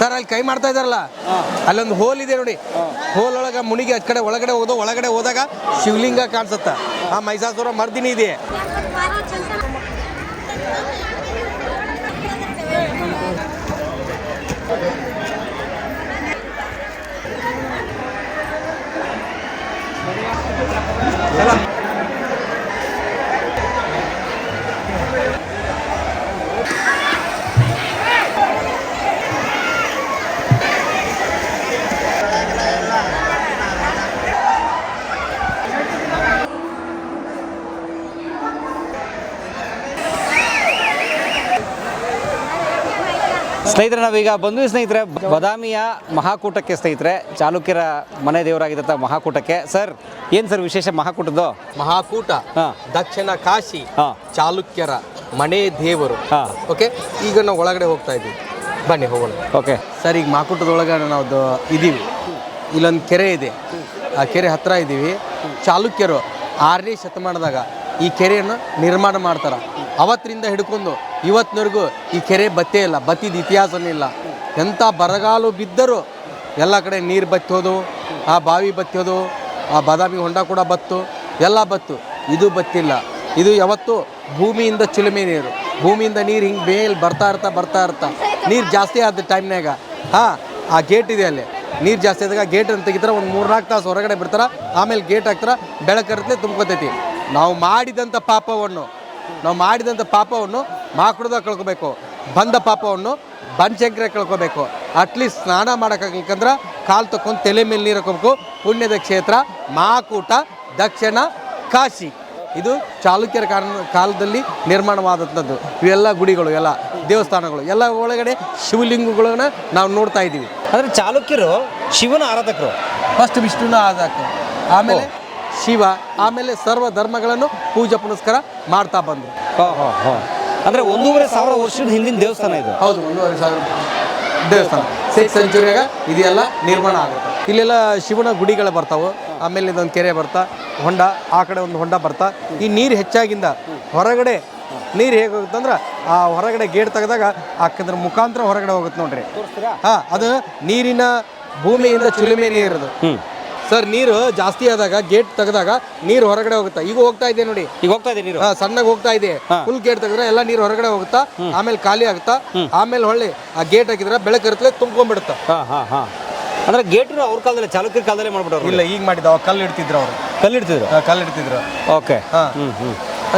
Sir ಅಲ್ಲಿ ಕೈ ಮಾಡ್ತಾ ಇದಾರಲ್ಲ, ಅಲ್ಲೊಂದು ಹೋಲ್ ಇದೆ ನೋಡಿ. ಹೋಲ್ ಒಳಗೆ ಮುನಿಗೆ ಆ ಕಡೆ ಒಳಗಡೆ ಹೋದಾಗ ಶಿವಲಿಂಗ ಕಾಣಿಸುತ್ತ. ಆ ಮಹಿಷಾಸುರ ಮರ್ದಿನಿ ಇದೆ. ಸ್ನೇಹಿತರೆ, ನಾವೀಗ ಬಂದ್ವಿ ಸ್ನೇಹಿತರೆ ಬಾದಾಮಿಯ ಮಹಾಕೂಟಕ್ಕೆ. ಸ್ನೇಹಿತರೆ, ಚಾಲುಕ್ಯರ ಮನೆ ದೇವರಾಗಿದ್ದಂಥ ಮಹಾಕೂಟಕ್ಕೆ. ಸರ್, ಏನು ಸರ್ ವಿಶೇಷ ಮಹಾಕೂಟದ್ದು? ಮಹಾಕೂಟ ದಕ್ಷಿಣ ಕಾಶಿ ಚಾಲುಕ್ಯರ ಮನೆ ದೇವರು. ಓಕೆ, ಈಗ ನಾವು ಒಳಗಡೆ ಹೋಗ್ತಾ ಇದ್ದೀವಿ, ಬನ್ನಿ ಹೋಗೋಣ. ಓಕೆ ಸರ್, ಈಗ ಮಹಾಕೂಟದೊಳಗೆ ನಾವು ಇದ್ದೀವಿ. ಇಲ್ಲೊಂದು ಕೆರೆ ಇದೆ, ಆ ಕೆರೆ ಹತ್ತಿರ ಇದ್ದೀವಿ. ಚಾಲುಕ್ಯರು 6ನೇ ಶತಮಾನದಾಗ ಈ ಕೆರೆಯನ್ನು ನಿರ್ಮಾಣ ಮಾಡ್ತಾರೆ. ಅವತ್ತರಿಂದ ಹಿಡ್ಕೊಂಡು ಇವತ್ತಿನವರೆಗೂ ಈ ಕೆರೆ ಬತ್ತೇ ಇಲ್ಲ, ಬತ್ತಿದ ಇತಿಹಾಸನೇ ಇಲ್ಲ. ಎಂಥ ಬರಗಾಲು ಬಿದ್ದರೂ ಎಲ್ಲ ಕಡೆ ನೀರು ಬತ್ತೋದು, ಆ ಬಾವಿ ಬತ್ತೋದು, ಆ ಬಾದಾಮಿ ಹೊಂಡ ಕೂಡ ಬತ್ತು, ಎಲ್ಲ ಬತ್ತು. ಇದು ಬತ್ತಿಲ್ಲ. ಇದು ಯಾವತ್ತು ಭೂಮಿಯಿಂದ ಚಿಲುಮೆ ನೀರು. ಭೂಮಿಯಿಂದ ನೀರು ಹಿಂಗೆ ಮೇಲೆ ಬರ್ತಾ ಇರ್ತಾ ನೀರು ಜಾಸ್ತಿ ಆದ ಟೈಮ್ನಾಗ ಆ ಗೇಟ್ ಇದೆ, ಅಲ್ಲಿ ನೀರು ಜಾಸ್ತಿ ಆದಾಗ ಗೇಟನ್ನು ತೆಗಿತಾರೆ. ಒಂದು 3-4 ತಾಸು ಹೊರಗಡೆ ಬಿಡ್ತಾರೆ, ಆಮೇಲೆ ಗೇಟ್ ಹಾಕ್ತಾರೆ. ಬೆಳಕರತ್ಲೆ ತುಂಬ್ಕೊತೈತಿ. ನಾವು ಮಾಡಿದಂಥ ಪಾಪವನ್ನು ಮಾಕುಡ್ದಾಗ ಕಳ್ಕೊಬೇಕು, ಬಂದ ಪಾಪವನ್ನು ಬನಶಂಕರ ಕಳ್ಕೊಬೇಕು. ಅಟ್ಲೀಸ್ಟ್ ಸ್ನಾನ ಮಾಡೋಕ್ಕಾಗಲಿಕ್ಕಂದ್ರೆ ಕಾಲು ತಗೊಂಡು ತಲೆ ಮೇಲೆ ನೀರು ಹಾಕೋಬೇಕು. ಪುಣ್ಯದ ಕ್ಷೇತ್ರ ಮಹಾಕೂಟ ದಕ್ಷಿಣ ಕಾಶಿ. ಇದು ಚಾಲುಕ್ಯರ ಕಾಲದಲ್ಲಿ ನಿರ್ಮಾಣವಾದಂಥದ್ದು. ಇವೆಲ್ಲ ಗುಡಿಗಳು, ಎಲ್ಲ ದೇವಸ್ಥಾನಗಳು, ಎಲ್ಲ ಒಳಗಡೆ ಶಿವಲಿಂಗಗಳನ್ನ ನಾವು ನೋಡ್ತಾ ಇದ್ದೀವಿ. ಅಂದರೆ ಚಾಲುಕ್ಯರು ಶಿವನ ಆರಾಧಕರು. ಫಸ್ಟ್ ವಿಷ್ಣುನ ಆರಾಧಕರು, ಆಮೇಲೆ ಶಿವ, ಆಮೇಲೆ ಸರ್ವ ಧರ್ಮಗಳನ್ನು ಪೂಜೆ ಪುನಸ್ಕಾರ ಮಾಡ್ತಾ ಬಂದರು. ಅಂದರೆ 1,500 ವರ್ಷದ ಹಿಂದಿನ ದೇವಸ್ಥಾನ ಇದು. ಹೌದು, 1,500 ದೇವಸ್ಥಾನ 6th ಸೆಂಚುರಿಯಾಗ ಇದೆಲ್ಲ ನಿರ್ಮಾಣ ಆಗುತ್ತೆ. ಇಲ್ಲೆಲ್ಲ ಶಿವನ ಗುಡಿಗಳು ಬರ್ತಾವೆ. ಆಮೇಲೆ ಇದೊಂದು ಕೆರೆ ಬರ್ತಾ, ಹೊಂಡ, ಆ ಕಡೆ ಒಂದು ಹೊಂಡ ಬರ್ತಾ. ಈ ನೀರು ಹೆಚ್ಚಾಗಿಂದ ಹೊರಗಡೆ ನೀರು ಹೇಗೆ ಹೋಗುತ್ತೆ ಅಂದ್ರೆ, ಆ ಹೊರಗಡೆ ಗೇಟ್ ತೆಗೆದಾಗ ಅದ್ರ ಮುಖಾಂತರ ಹೊರಗಡೆ ಹೋಗುತ್ತೆ ನೋಡ್ರಿ. ಅದು ನೀರಿನ ಭೂಮಿಯಿಂದ ಚಿಲುಮೆ ನೀರಿದು. ಸರ್, ನೀರು ಜಾಸ್ತಿ ಆದಾಗ ಗೇಟ್ ತೆಗೆದಾಗ ನೀರು ಹೊರಗಡೆ ಹೋಗುತ್ತಾ. ಈಗ ಹೋಗ್ತಾ ಇದೆ ನೋಡಿ, ಈಗ ಹೋಗ್ತಾ ಇದೆ ನೀರು, ಸಣ್ಣಗೆ ಹೋಗ್ತಾ ಇದೆ. ಫುಲ್ ಗೇಟ್ ತೆಗೆದ್ರೆ ಎಲ್ಲ ನೀರು ಹೊರಗಡೆ ಹೋಗುತ್ತಾ, ಆಮೇಲೆ ಖಾಲಿ ಆಗುತ್ತಾ. ಆಮೇಲೆ ಹೊಳ್ಳಿ ಆ ಗೇಟ್ ಹಾಕಿದ್ರೆ ಬೆಳಕರತ್ಲೆ ತುಂಬ್ಕೊಂಡ್ಬಿಡುತ್ತಾ. ಅಂದ್ರೆ ಗೇಟ್ ಅವ್ರ ಕಾಲದಲ್ಲಿ, ಚಾಲುಕ್ಯರ ಕಾಲದಲ್ಲೇ ಮಾಡ್ಬಿಟ್ಟವ್ರು. ಇಲ್ಲ, ಈಗ ಮಾಡಿದ ಕಲ್ಲು ಇಡ್ತಿದ್ರು ಅವರು. ಕಲ್ಲು ಇಡ್ತಿದ್ರು. ಓಕೆ.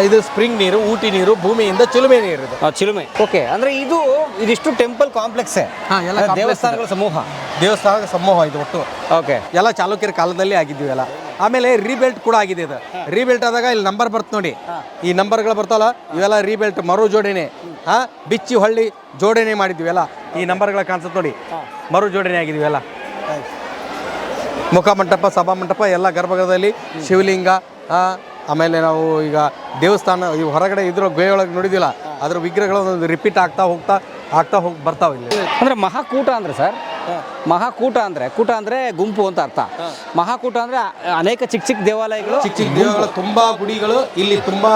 ಇದು ಸ್ಪ್ರಿಂಗ್ ನೀರು, ಊಟಿ ನೀರು, ಭೂಮಿಯಿಂದ ಚಿಲುಮೆ ನೀರು. ಚಿಲುಮೆ. ಓಕೆ, ಅಂದ್ರೆ ಇದಿಷ್ಟು ಟೆಂಪಲ್ ಕಾಂಪ್ಲೆಕ್ಸ್, ದೇವಸ್ಥಾನಗಳ ಸಮೂಹ ಇದು ಒಟ್ಟು. ಓಕೆ, ಎಲ್ಲ ಚಾಲುಕ್ಯರ ಕಾಲದಲ್ಲಿ ಆಗಿದ್ವಿ ಎಲ್ಲ. ಆಮೇಲೆ ರೀಬೆಲ್ಟ್ ಕೂಡ ಆಗಿದೆ. ಇದು ರೀಬೆಲ್ಟ್ ಆದಾಗ ಇಲ್ಲಿ ನಂಬರ್ ಬರ್ತ ನೋಡಿ, ಈ ನಂಬರ್ಗಳು ಬರ್ತಾವಲ್ಲ, ಇವೆಲ್ಲ ರೀಬೆಲ್ಟ್ ಮರು ಜೋಡಣೆ. ಬಿಚ್ಚಿ ಹೊಳ್ಳಿ ಜೋಡಣೆ ಮಾಡಿದ್ವಿ ಎಲ್ಲ. ಈ ನಂಬರ್ಗಳ ಕಾಣಿಸುತ್ತೆ ನೋಡಿ, ಮರು ಜೋಡಣೆ ಆಗಿದ್ವಿ ಎಲ್ಲ. ಮುಖಮಂಟಪ, ಸಭಾಮಂಟಪ, ಎಲ್ಲ ಗರ್ಭಗೃಹದಲ್ಲಿ ಶಿವಲಿಂಗ. ಆಮೇಲೆ ನಾವು ಈಗ ದೇವಸ್ಥಾನ ಈ ಹೊರಗಡೆ ಇದ್ರ ಗುಹೆಯೊಳಗೆ ನೋಡಿದಿಲ್ಲ, ಅದ್ರ ವಿಗ್ರಹಗಳು ಒಂದು ರಿಪೀಟ್ ಆಗ್ತಾ ಹೋಗಿ ಬರ್ತಾವೆ ಇಲ್ಲಿ. ಅಂದ್ರೆ ಮಹಾಕೂಟ ಅಂದ್ರೆ ಸರ್, ಮಹಾಕೂಟ ಅಂದ್ರೆ, ಕೂಟ ಅಂದ್ರೆ ಗುಂಪು ಅಂತ ಅರ್ಥ. ಮಹಾಕೂಟ ಅಂದ್ರೆ ಅನೇಕ ಚಿಕ್ಕ ದೇವಾಲಯಗಳು, ಚಿಕ್ಕ ದೇವಾಲಯಗಳು, ತುಂಬಾ ಗುಡಿಗಳು ಇಲ್ಲಿ, ತುಂಬಾ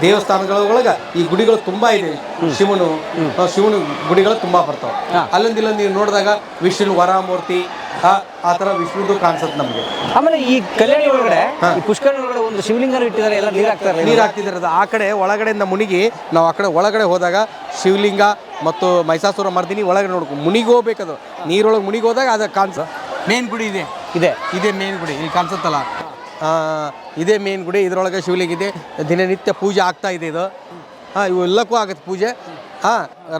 ದೇವಸ್ಥಾನಗಳ ಒಳಗೆ ಈ ಗುಡಿಗಳು ತುಂಬಾ ಇದೆ. ಶಿವನು ಗುಡಿಗಳು ತುಂಬಾ ಬರ್ತಾವೆ. ಅಲ್ಲೊಂದಿಲ್ಲ ನೀವು ನೋಡಿದಾಗ ವಿಷ್ಣು ವರಾಮೂರ್ತಿ, ಆ ತರ ವಿಷ್ಣುದು ಕಾಣಿಸುತ್ತೆ ನಮಗೆ. ಆಮೇಲೆ ಈ ಕಲ್ಯಾಣಿ ಒಳಗಡೆ, ಪುಷ್ಕರಣಿ ಒಳಗಡೆ ಒಂದು ಶಿವಲಿಂಗ ಇಟ್ಟಿದ್ದಾರೆ, ಎಲ್ಲ ನೀರು ಹಾಕ್ತಿದ್ದಾರೆ. ಆ ಕಡೆ ಒಳಗಡೆಯಿಂದ ಮುನಿಗಿ ನಾವು ಆ ಕಡೆ ಒಳಗಡೆ ಹೋದಾಗ ಶಿವಲಿಂಗ ಮತ್ತು ಮಹಿಷಾಸುರ ಮರ್ದಿನಿ ಒಳಗಡೆ ನೋಡ್ಕೊಂಡು ಮುನಿಗೆ ಹೋಗ್ಬೇಕದು. ನೀರೊಳಗೆ ಮುನಿಗೆ ಹೋದಾಗ ಅದು ಮೇನ್ ಗುಡಿ ಇದೆ ಮೇನ್ ಗುಡಿ ಇಲ್ಲಿ ಕಾಣಿಸುತ್ತಲ್ಲ, ಇದೇ ಮೇನ್ ಗುಡಿ. ಇದರೊಳಗೆ ಶಿವಲಿಂಗ ಇದೆ. ದಿನನಿತ್ಯ ಪೂಜೆ ಆಗ್ತಾ ಇದೆ. ಇದು ಇವೆಲ್ಲಕ್ಕೂ ಆಗುತ್ತೆ ಪೂಜೆ.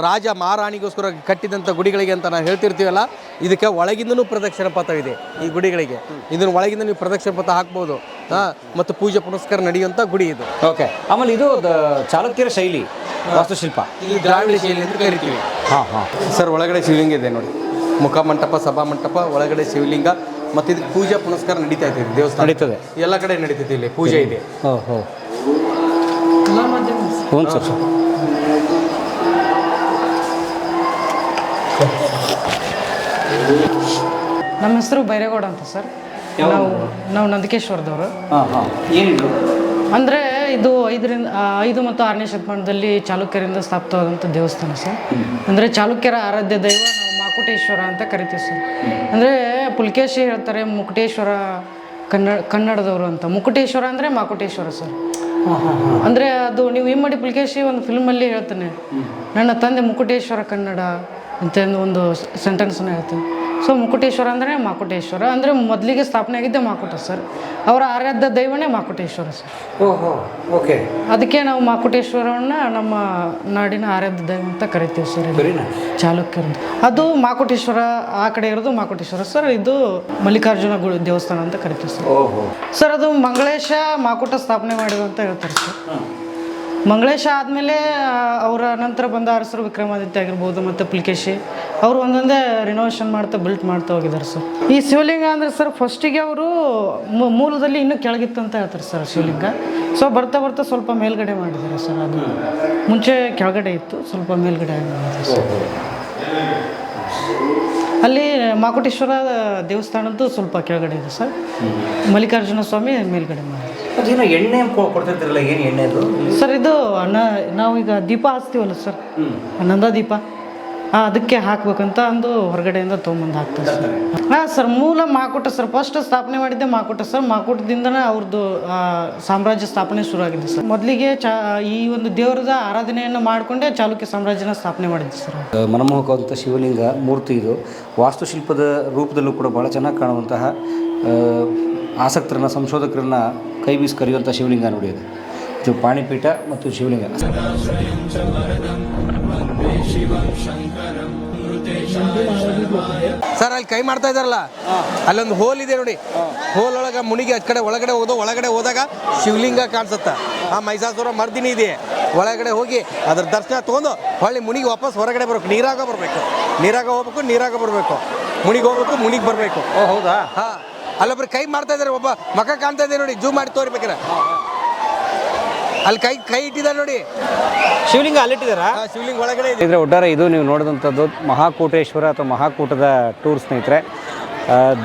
ರಾಜ ಮಹಾರಾಣಿಗೋಸ್ಕರ ಕಟ್ಟಿದಂಥ ಗುಡಿಗಳಿಗೆ ಅಂತ ನಾವು ಹೇಳ್ತಿರ್ತೀವಲ್ಲ, ಇದಕ್ಕೆ ಒಳಗಿಂದನೂ ಪ್ರದಕ್ಷಿಣೆ ಪಥ ಇದೆ ಈ ಗುಡಿಗಳಿಗೆ. ಇದನ್ನ ಒಳಗಿಂದ ನೀವು ಪ್ರದಕ್ಷಿಣೆ ಪಥ ಹಾಕ್ಬೋದು. ಮತ್ತು ಪೂಜೆ ಪುನಸ್ಕಾರ ನಡೆಯುವಂಥ ಗುಡಿ ಇದು. ಓಕೆ, ಆಮೇಲೆ ಇದು ಚಾಲುಕ್ಯರ ಶೈಲಿ ವಾಸ್ತುಶಿಲ್ಪ, ಇದು ದ್ರಾವಿಡ ಶೈಲಿ ಅಂತ ಕರಿತೀವಿ. ಸರ್, ಒಳಗಡೆ ಶಿವಲಿಂಗ ಇದೆ ನೋಡಿ, ಮುಖಮಂಟಪ, ಸಭಾಮಂಟಪ, ಒಳಗಡೆ ಶಿವಲಿಂಗ. ಮತ್ತು ಇದಕ್ಕೆ ಪೂಜೆ ಪುನಸ್ಕಾರ ನಡೀತಾ ಇದೆ. ದೇವಸ್ಥಾನ ನಡೀತದೆ, ಎಲ್ಲ ಕಡೆ ನಡೀತೈತೆ. ಇಲ್ಲಿ ಪೂಜೆ ಇದೆ. ನಮ್ಮ ಹೆಸರು ಬೈರೇಗೌಡ ಅಂತ ಸರ್. ನಾವು ನಂದಿಕೇಶ್ವರದವರು. ಅಂದರೆ ಇದು 5 ಮತ್ತು 6ನೇ ಶತಮಾನದಲ್ಲಿ ಚಾಲುಕ್ಯರಿಂದ ಸ್ಥಾಪಿತವಾದಂಥ ದೇವಸ್ಥಾನ ಸರ್. ಅಂದರೆ ಚಾಲುಕ್ಯರ ಆರಾಧ್ಯ ದೈವ ನಾವು ಮಾಕುಟೇಶ್ವರ ಅಂತ ಕರಿತೀವಿ ಸರ್. ಅಂದರೆ ಪುಲಕೇಶಿ ಹೇಳ್ತಾರೆ ಮುಕುಟೇಶ್ವರ ಕನ್ನಡದವರು ಅಂತ. ಮುಕುಟೇಶ್ವರ ಅಂದರೆ ಮಾಕುಟೇಶ್ವರ ಸರ್. ಅಂದರೆ ಅದು ನೀವು ಇಮ್ಮಡಿ ಪುಲಕೇಶಿ ಒಂದು ಫಿಲ್ಮಲ್ಲಿ ಹೇಳ್ತಾನೆ, ನನ್ನ ತಂದೆ ಮುಕುಟೇಶ್ವರ ಕನ್ನಡ ಅಂತ ಒಂದು ಸೆಂಟೆನ್ಸ್ನ ಹೇಳ್ತೀನಿ. ಸೊ ಮುಕುಟೇಶ್ವರ ಅಂದರೆ ಮಾಕುಟೇಶ್ವರ ಅಂದರೆ ಮೊದಲಿಗೆ ಸ್ಥಾಪನೆ ಆಗಿದ್ದೆ ಮಾಕುಟ ಸರ್. ಅವರ ಆರಾಧ್ಯ ದೈವನೇ ಮಾಕುಟೇಶ್ವರ ಸರ್. ಓಹೋ, ಓಕೆ. ಅದಕ್ಕೆ ನಾವು ಮಾಕುಟೇಶ್ವರವನ್ನು ನಮ್ಮ ನಾಡಿನ ಆರಾಧ್ಯ ದೈವ ಅಂತ ಕರಿತೀವಿ ಸರ್. ಚಾಲುಕ್ಯರದ್ದು ಅದು ಮಾಕುಟೇಶ್ವರ, ಆ ಕಡೆ ಇರೋದು ಮಾಕುಟೇಶ್ವರ ಸರ್. ಇದು ಮಲ್ಲಿಕಾರ್ಜುನ ದೇವಸ್ಥಾನ ಅಂತ ಕರಿತೀವಿ ಸರ್. ಸರ್ ಅದು ಮಂಗಳೇಶ ಮಾಕುಟ ಸ್ಥಾಪನೆ ಮಾಡಿದ್ರು ಅಂತ ಹೇಳ್ತಾರೆ ಸರ್. ಮಂಗಳೇಶ ಆದಮೇಲೆ ಅವರ ನಂತರ ಬಂದ ಅರಸರು ವಿಕ್ರಮಾದಿತ್ಯ ಆಗಿರ್ಬೋದು ಮತ್ತು ಪುಲಕೇಶಿ ಅವರು ಒಂದೊಂದೇ ರಿನೋವೇಷನ್ ಮಾಡ್ತಾ ಬಿಲ್ಟ್ ಮಾಡ್ತಾ ಹೋಗಿದ್ದಾರೆ ಸರ್. ಈ ಶಿವಲಿಂಗ ಅಂದರೆ ಸರ್ ಫಸ್ಟಿಗೆ ಅವರು ಮೂಲದಲ್ಲಿ ಇನ್ನೂ ಕೆಳಗಿತ್ತು ಅಂತ ಹೇಳ್ತಾರೆ ಸರ್ ಶಿವಲಿಂಗ. ಸೊ ಬರ್ತಾ ಬರ್ತಾ ಸ್ವಲ್ಪ ಮೇಲ್ಗಡೆ ಮಾಡಿದ್ದಾರೆ ಸರ್. ಅದು ಮುಂಚೆ ಕೆಳಗಡೆ ಇತ್ತು, ಸ್ವಲ್ಪ ಮೇಲ್ಗಡೆ ಮಾಡಿದ್ದಾರೆ ಸರ್. ಅಲ್ಲಿ ಮಾಕುಟೇಶ್ವರ ದೇವಸ್ಥಾನದ್ದು ಸ್ವಲ್ಪ ಕೆಳಗಡೆ ಇದೆ ಸರ್. ಮಲ್ಲಿಕಾರ್ಜುನ ಸ್ವಾಮಿ ಮೇಲ್ಗಡೆ ಮಾಡಿ. ಅದೇನೋ ಎಣ್ಣೆ ಕೊಡ್ತಿರ್ತಿರಲ್ಲ, ಏನು ಎಣ್ಣೆ ಅದು ಸರ್? ಇದು ನಾವೀಗ ದೀಪ ಹಚ್ತೀವಲ್ಲ ಸರ್, ಆನಂದ ದೀಪ, ಅದಕ್ಕೆ ಹಾಕ್ಬೇಕಂತ ಅಂದು ಹೊರಗಡೆಯಿಂದ ತೊಗೊಂಬಂದು ಹಾಕ್ತಾರೆ ಸರ್. ಹಾಂ ಸರ್, ಮೂಲ ಮಾಕುಟ ಸರ್. ಫಸ್ಟ್ ಸ್ಥಾಪನೆ ಮಾಡಿದ್ದೆ ಮಾಕುಟ ಸರ್. ಮಾಕುಟದಿಂದನೇ ಅವ್ರದ್ದು ಸಾಮ್ರಾಜ್ಯ ಸ್ಥಾಪನೆ ಶುರು ಆಗಿದೆ ಸರ್. ಮೊದಲಿಗೆ ಈ ಒಂದು ದೇವರದ ಆರಾಧನೆಯನ್ನು ಮಾಡಿಕೊಂಡೇ ಚಾಲುಕ್ಯ ಸಾಮ್ರಾಜ್ಯನ ಸ್ಥಾಪನೆ ಮಾಡಿದ್ದೆ ಸರ್. ಮನಮೋಹಕವಂತ ಶಿವಲಿಂಗ ಮೂರ್ತಿ ಇದು. ವಾಸ್ತುಶಿಲ್ಪದ ರೂಪದಲ್ಲೂ ಕೂಡ ಭಾಳ ಚೆನ್ನಾಗಿ ಕಾಣುವಂತಹ, ಆಸಕ್ತರನ್ನ ಸಂಶೋಧಕರನ್ನ ಕೈ ಬೀಸಿ ಕರೆಯುವಂಥ ಶಿವಲಿಂಗ ನೋಡಿ ಅದು. ಇದು ಪಾಣಿಪೀಠ ಮತ್ತು ಶಿವಲಿಂಗ. ಸರ್ ಅಲ್ಲಿ ಕೈ ಮಾಡ್ತಾ ಇದ್ದಾರಲ್ಲ, ಅಲ್ಲೊಂದು ಹೋಲ್ ಇದೆ ನೋಡಿ. ಹೋಲ್ ಒಳಗೆ ಮುನಿಗೆ ಆ ಕಡೆ ಒಳಗಡೆ ಹೋದಾಗ ಶಿವಲಿಂಗ ಕಾಣಿಸುತ್ತ. ಆ ಮೈಸಾಸುರ ಮರ್ದಿನಿ ಇದೆ. ಒಳಗಡೆ ಹೋಗಿ ಅದ್ರ ದರ್ಶನ ತೊಗೊಂಡು ಹೊಳ್ಳಿ ಮುನಿಗೆ ವಾಪಸ್ ಹೊರಗಡೆ ಬರ್ಬೇಕು. ನೀರಾಗ ಬರಬೇಕು, ನೀರಾಗ ಬರಬೇಕು. ಮುನಿಗೆ ಹೋಗ್ಬೇಕು, ಮುನಿಗೆ ಬರಬೇಕು. ಓ ಹೌದಾ? ಹಾಂ, ಅಲ್ಲೊಬ್ರು ಕೈ ಮಾಡ್ತಾ ಇದ್ದಾರೆ. ಒಬ್ಬ ಮಕ ಕಾಣ್ತಾ ಇದೆ ನೋಡಿ, ಜೂಮ್ ಮಾಡಿ ತೋರಿಬೇಕಾರೆ. ಅಲ್ಲಿ ಕೈ ಇಟ್ಟಿದ್ದಾರೆ ನೋಡಿ, ಶಿವಲಿಂಗ ಅಲ್ಲಿಟ್ಟಿದ್ದಾರಾ? ಶಿವಲಿಂಗ ಒಳಗಡೆ ಇದೆ. ಇದ್ರೆ ಒಟ್ಟಾರೆ ಇದು ನೀವು ನೋಡಿದಂಥದ್ದು ಮಹಾಕೂಟೇಶ್ವರ ಅಥವಾ ಮಹಾಕೂಟದ ಟೂರ್ ಸ್ನೇಹಿತರೆ.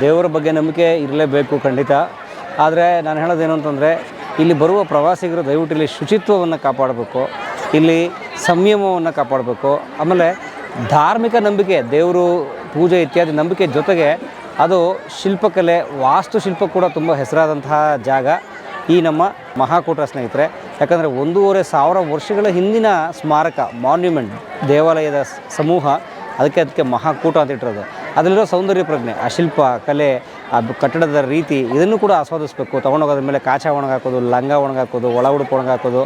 ದೇವರ ಬಗ್ಗೆ ನಂಬಿಕೆ ಇರಲೇಬೇಕು ಖಂಡಿತ. ಆದರೆ ನಾನು ಹೇಳೋದೇನು ಅಂತಂದರೆ, ಇಲ್ಲಿ ಬರುವ ಪ್ರವಾಸಿಗರು ದಯವಿಟ್ಟು ಇಲ್ಲಿ ಶುಚಿತ್ವವನ್ನು ಕಾಪಾಡಬೇಕು, ಇಲ್ಲಿ ಸಂಯಮವನ್ನು ಕಾಪಾಡಬೇಕು. ಆಮೇಲೆ ಧಾರ್ಮಿಕ ನಂಬಿಕೆ, ದೇವರು ಪೂಜೆ ಇತ್ಯಾದಿ ನಂಬಿಕೆ ಜೊತೆಗೆ ಅದು ಶಿಲ್ಪಕಲೆ, ವಾಸ್ತುಶಿಲ್ಪ ಕೂಡ ತುಂಬ ಹೆಸರಾದಂತಹ ಜಾಗ ಈ ನಮ್ಮ ಮಹಾಕೂಟ ಸ್ನೇಹಿತರೆ. ಯಾಕಂದರೆ 1,500 ವರ್ಷಗಳ ಹಿಂದಿನ ಸ್ಮಾರಕ, ಮಾನ್ಯುಮೆಂಟ್, ದೇವಾಲಯದ ಸಮೂಹ, ಅದಕ್ಕೆ ಮಹಾಕೂಟ ಅಂತ ಇಟ್ಟಿರೋದು. ಅದರಲ್ಲಿರೋ ಸೌಂದರ್ಯ ಪ್ರಜ್ಞೆ, ಆ ಶಿಲ್ಪ ಕಲೆ, ಆ ಕಟ್ಟಡದ ರೀತಿ, ಇದನ್ನು ಕೂಡ ಆಸ್ವಾದಿಸಬೇಕು. ತೊಗೊಂಡೋಗೋದ್ರ ಮೇಲೆ ಕಾಚಾ ಒಣಗಾಕೋದು, ಲಂಗ ಒಣಗಾಕೋದು, ಒಳ ಉಡುಪು ಒಣಗಾಕೋದು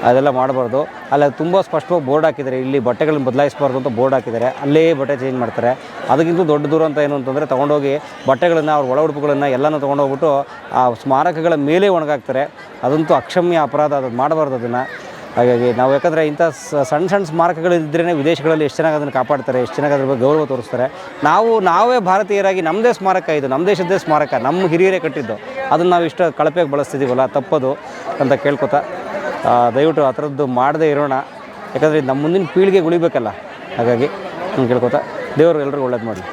ಅದೆಲ್ಲ ಮಾಡಬಾರ್ದು. ಅಲ್ಲಿ ತುಂಬ ಸ್ಪಷ್ಟವಾಗಿ ಬೋರ್ಡ್ ಹಾಕಿದ್ದಾರೆ, ಇಲ್ಲಿ ಬಟ್ಟೆಗಳನ್ನ ಬದಲಾಯಿಸಬಾರ್ದು ಅಂತ ಬೋರ್ಡ್ ಹಾಕಿದ್ದಾರೆ. ಅಲ್ಲೇ ಬಟ್ಟೆ ಚೇಂಜ್ ಮಾಡ್ತಾರೆ. ಅದಕ್ಕಿಂತ ದೊಡ್ಡ ದೂರ ಅಂತ ಏನು ಅಂತಂದರೆ, ತೊಗೊಂಡೋಗಿ ಬಟ್ಟೆಗಳನ್ನು, ಅವ್ರ ಒಳ ಉಡುಪುಗಳನ್ನು ಎಲ್ಲನೂ ತೊಗೊಂಡೋಗ್ಬಿಟ್ಟು ಆ ಸ್ಮಾರಕಗಳ ಮೇಲೆ ಒಣಗಾಕ್ತಾರೆ. ಅದಂತೂ ಅಕ್ಷಮ್ಯ ಅಪರಾಧ, ಅದು ಮಾಡಬಾರ್ದು ಅದನ್ನು. ಹಾಗಾಗಿ ನಾವು ಯಾಕಂದರೆ ಇಂಥ ಸಣ್ಣ ಸ್ಮಾರಕಗಳಿದ್ರೇ ವಿದೇಶಗಳಲ್ಲಿ ಎಷ್ಟು ಚೆನ್ನಾಗಿ ಅದನ್ನು ಕಾಪಾಡ್ತಾರೆ, ಎಷ್ಟು ಚೆನ್ನಾಗಿ ಅದ್ರ ಬಗ್ಗೆ ಗೌರವ ತೋರಿಸ್ತಾರೆ. ನಾವೇ ಭಾರತೀಯರಾಗಿ ನಮ್ಮದೇ ಸ್ಮಾರಕ ಇದು, ನಮ್ಮ ದೇಶದ್ದೇ ಸ್ಮಾರಕ, ನಮ್ಮ ಹಿರಿಯರೇ ಕಟ್ಟಿದ್ದು, ಅದನ್ನು ನಾವು ಇಷ್ಟು ಕಳಪೆಗೆ ಬಳಸ್ತಿದ್ದೀವಲ್ಲ, ತಪ್ಪದು ಅಂತ ಕೇಳ್ಕೊತಾ ದಯವಿಟ್ಟು ಆ ಥರದ್ದು ಮಾಡದೇ ಇರೋಣ. ಯಾಕಂದರೆ ನಮ್ಮ ಮುಂದಿನ ಪೀಳಿಗೆಗೆ ಉಳಿಬೇಕಲ್ಲ. ಹಾಗಾಗಿ ನಾನು ಕೇಳ್ಕೊತಾ ದೇವರು ಎಲ್ಲರಿಗೂ ಒಳ್ಳೇದು ಮಾಡಲಿ.